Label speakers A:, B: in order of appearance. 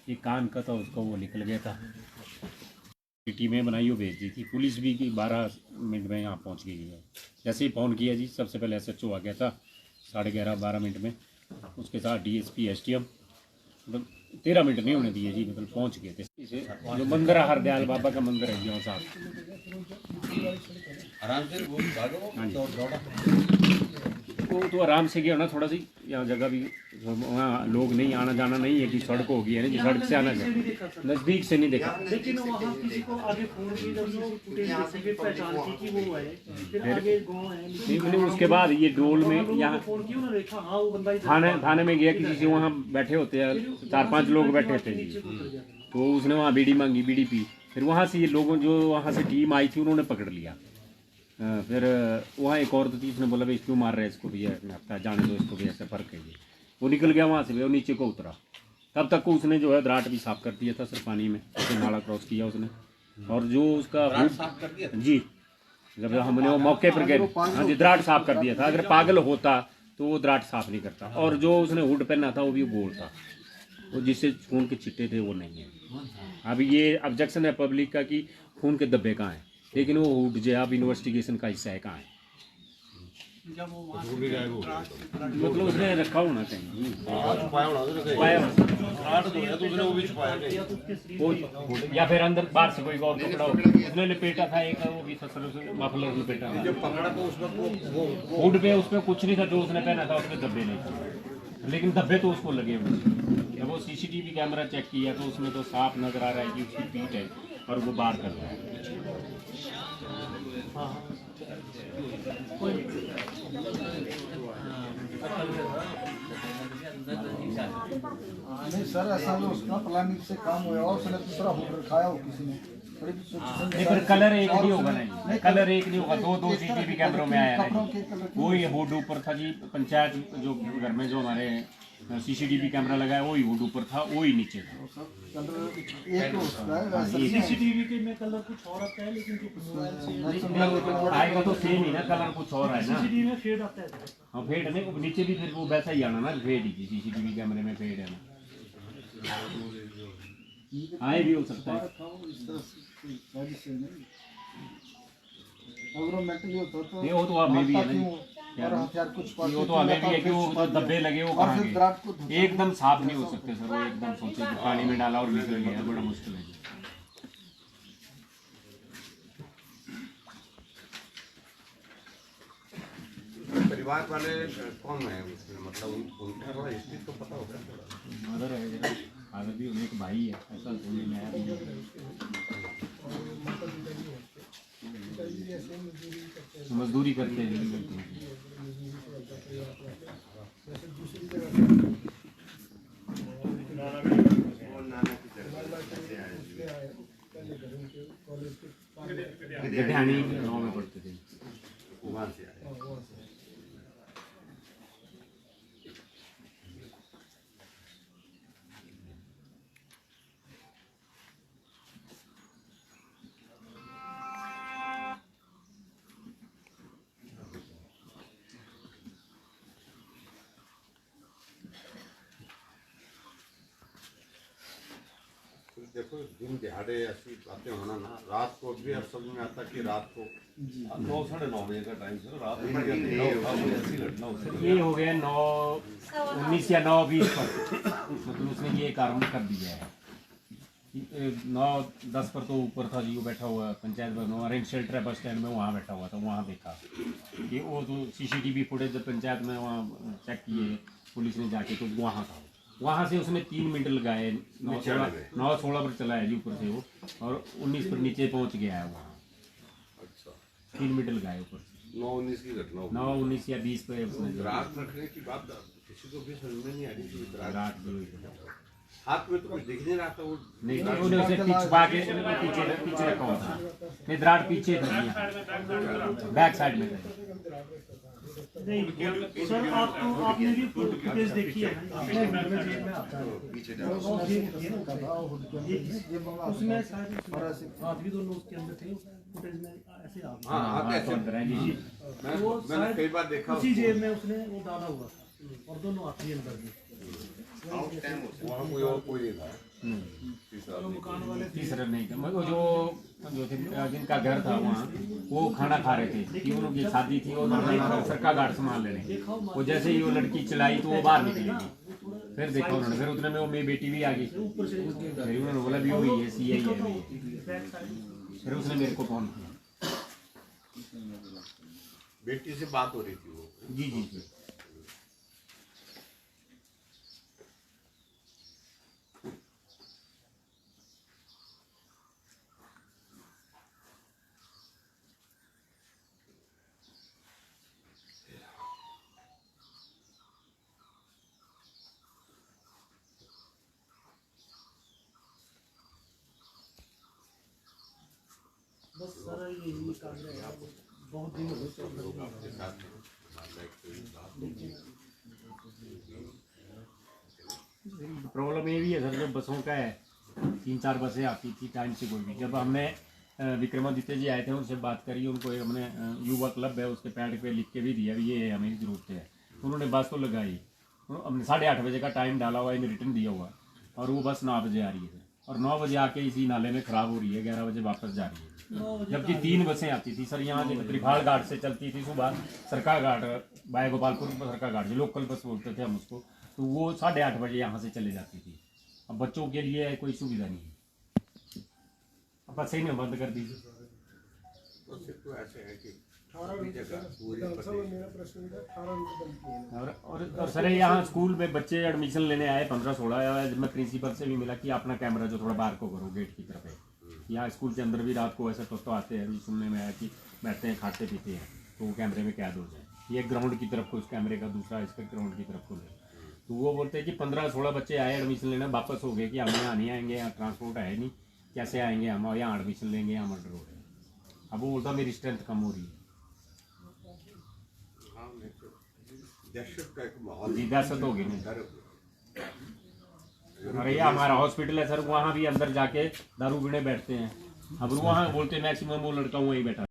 A: ये कान का था उसका, वो निकल गया था। टीमें बनाई वो भेज दी थी, पुलिस भी की 12 मिनट में यहाँ पहुँच गई है। जैसे ही फ़ोन किया जी, सबसे पहले SHO आ गया था 11:30-12 मिनट में, उसके साथ DSP STM, मतलब 13 मिनट नहीं होने दिए जी, मतलब पहुँच गए थे। इसे जो मंदिर है हरदयाल बाबा का मंदिर है यहाँ साथ,
B: आराम से वो
A: हाँ जी, वो तो आराम से गया ना, थोड़ा सी यहाँ जगह भी वहाँ लोग नहीं, आना जाना नहीं है कि सड़क होगी है ना जी, सड़क से आना चाहिए, नज़दीक से नहीं देखा।
C: लेकिन वहाँ किसी को आगे फोन की जब वो फुटेज देखी पहचान की कि वो है, फिर आगे गाँव है,
A: नहीं मैंने उसके बाद ये डोल में यहाँ
C: फोन किया उन्होंने देखा हाँ वो बंदा
A: थाने में गया, किसी से वहाँ बैठे होते हैं 4-5 लोग बैठे थे जी, तो उसने वहाँ बीड़ी मांगी, बीड़ी पी, फिर वहाँ से ये लोगों जो वहाँ से टीम आई थी उन्होंने पकड़ लिया। फिर वहाँ एक औरत थी, उसने बोला भाई क्यों मार रहे हैं इसको भैया, हफ्ता जाने दो इसको भैया, ऐसा फर्क है ये। वो निकल गया वहाँ से, वो नीचे को उतरा, तब तक को उसने जो है दराट भी साफ कर दिया था सर, पानी में उसने नाला क्रॉस किया उसने, और जो उसका
B: साफ कर दिया
A: जी, जब हमने वो मौके पर गए, हाँ जी, दराट साफ कर दिया था। अगर पागल होता तो वो दराट साफ नहीं करता। और जो उसने हुड पहना था वो भी गोल था, वो जिससे खून के छिट्टे थे वो नहीं है। अब ये ऑब्जेक्शन है पब्लिक का कि खून के धब्बे कहाँ हैं, लेकिन वो हुड जो है अब इन्वेस्टिगेशन का हिस्सा है, कहाँ है, मतलब उसने रखा होना चाहिए, या फिर अंदर बाहर से कोई और कपड़ा हो, उसने लपेटा था एक, वो भी मफलर लपेटा था,
B: पकड़ा तो उसमें
A: हुड पे उसमें कुछ नहीं था, जो उसने पहना था उसमें धब्बे नहीं थे, लेकिन धब्बे तो उसको लगे हुए। जब वो CCTV कैमरा चेक किया तो उसमें तो साफ नजर आ रहा है कि उसकी पीठ है और वो बाहर कर रहा है।
D: नहीं सर, ऐसा जो उसका प्लानिंग से काम हुआ और उसने दूसरा होल्डर खाया हो किसी ने,
A: नहीं पर कलर एक नहीं होगा, नहीं कलर एक नहीं होगा, दो CCTV कैमरों में आया है, वही हुड ऊपर था जी, पंचायत जो घर में जो हमारे CCTV कैमरा लगाया वही हुड ऊपर था, वही नीचे था।
C: CCTV के में कलर कुछ और आता है, लेकिन जो
A: आएगा तो सेम ही ना, कलर कुछ और है ना,
C: CCTV में फेड आता है।
A: हाँ फेड नहीं, नीचे भी फिर वो वैसा ही आना ना, फेड ही CCTV कैमरे में फेड है ना, आए भी हो सकता है। नहीं वो तो हमें भी है ना, वो तो हमें भी है कि वो तो धब्बे लगे वो कहाँ गए, एकदम साफ नहीं हो सकते सर, वो एकदम सोचे कि पानी में डाला और निकल गया, बड़ा मुश्किल है।
B: परिवार वाले कौन है उसमें, मतलब उनका थोड़ा हिस्ट्री तो पता होगा।
A: मदर है, फादर भी, उन्हें एक भाई है, ऐसा सुनने में आया। मजदूरी करते हैं। गढ़ानी गाँव में पढ़ते थे,
B: वहाँ से आए। देखो दिन दिहाड़े ऐसी बातें होना ना, रात को भी अब समझ में आता कि रात को 9-9:30 बजे का टाइम सर, रात में ऐसी घटना होती
A: ये हो गया 9:19 या 9:20 पर, मतलब उसने ये काम कर दिया है। 9:10 पर तो ऊपर था जी, वो बैठा हुआ पंचायत भवन, अरेंज शेल्टर है बस स्टैंड में, वहाँ बैठा हुआ था, वहाँ देखा कि वो तो CCTV फुटेज जब पंचायत में वहाँ चेक किए पुलिस ने जाके, तो वहाँ था, वहाँ से उसने 3 मिनट लगाए, 9:16 पर चला है जी ऊपर से वो, और 19 पर नीचे पहुँच गया है वहाँ।
B: अच्छा
A: 3 मिनट लगाए ऊपर से,
B: 9-19 की घटना
A: 9:19 या 20 पे उसने
B: रात रखने की बात किसी को भी समझ में नहीं आ रही थी।
A: रात भी
B: हाथ में तो कुछ दिख नहीं रहा था, वो
A: नहीं, उन्हें उसे छुपा के पीछे रखा हुआ था, नहीं दरार पीछे था, बैक साइड में था।
C: नहीं सर, आपने भी फुटेज देखी है, उसमें शायद आदमी दोनों उसके अंदर थे, फुटेज में ऐसे
B: मैंने कई बार देखा,
C: उसी जेब में उसने वो डाला हुआ था और दोनों आदमी अंदर में।
B: वहाँ कोई और कोई नहीं था
A: तीसरा नहीं था, मगर जो थे जिनका घर था वहाँ वो खाना खा रहे थे कि उनकी शादी थी और सरका घाट संभाल लेने। वो जैसे ही वो लड़की चलाई तो वो बाहर निकली गई। फिर देखा उन्होंने, फिर उतने में वो मेरी बेटी भी आ गई। फिर उन्होंने बोला भी वही है, CI है। फिर उसने मेरे को फोन किया।
B: बेटी से बात हो रही थी वो।
A: जी जी जी।
C: बस सारा यही काम है, बहुत दिन हो गए।
B: लोग आपके साथ हैं, हमारा एक कोई बात नहीं है।
A: प्रॉब्लम ये भी है सर, जो बसों का है 3-4 बसें आती थी टाइम से कोई भी। जब हमने विक्रमादित्य जी आए थे उनसे बात करी, उनको हमने युवा क्लब है उसके पैड पे लिख के भी दिया, ये हमें जरूरत है। उन्होंने बस तो लगाई, हमने 8:30 बजे का टाइम डाला हुआ है, रिटर्न दिया हुआ, और वो बस 9 बजे आ रही है और 9 बजे आके इसी नाले में खराब हो रही है, 11 बजे वापस जा रही है। जबकि 3 बसें आती थी सर, यहाँ से त्रिभाल घाट से चलती थी सुबह, सरका घाट बाय गोपालपुर सरका घाट जो लोकल बस बोलते थे हम उसको, तो वो 8:30 बजे यहाँ से चले जाती थी। अब बच्चों के लिए कोई सुविधा नहीं है, अब बस ही में बंद कर दीजिए।
B: तो सिर्फ तो ऐसे है कि
D: 18
B: जगह पूरी
D: मेरा प्रश्न था 18 रुपये बंद किए।
A: और सर यहाँ स्कूल में बच्चे एडमिशन लेने आए 15-16, जब मैं प्रिंसिपल से भी मिला कि अपना कैमरा जो थोड़ा बाहर को करो गेट की तरफ है। यहाँ स्कूल के अंदर भी रात को ऐसे तो आते हैं, सुनने में आया कि बैठते हैं खाते पीते हैं तो वो कैमरे में कैद हो जाए। ये ग्राउंड की तरफ को उस कैमरे का, दूसरा इसका ग्राउंड की तरफ को ले। तो वो बोलते हैं कि 15-16 बच्चे आए एडमिशन लेने, वापस हो गए कि हम यहाँ नहीं आएंगे, यहाँ ट्रांसपोर्ट है नहीं, कैसे आएंगे हम यहाँ एडमिशन लेंगे, यहाँ मर्डर हो रहे हैं। अब वो बोलता मेरी स्ट्रेंथ कम हो रही है।
B: हाँ, नहीं तो दहशत का एक माहौल
A: जी दहशत होगी नहीं।
B: डर।
A: अरे ये हमारा हॉस्पिटल है सर, वहाँ भी अंदर जाके दारू पीने बैठते हैं। अब वहाँ बोलते हैं मैक्सिमम वो लड़का वहीं बैठा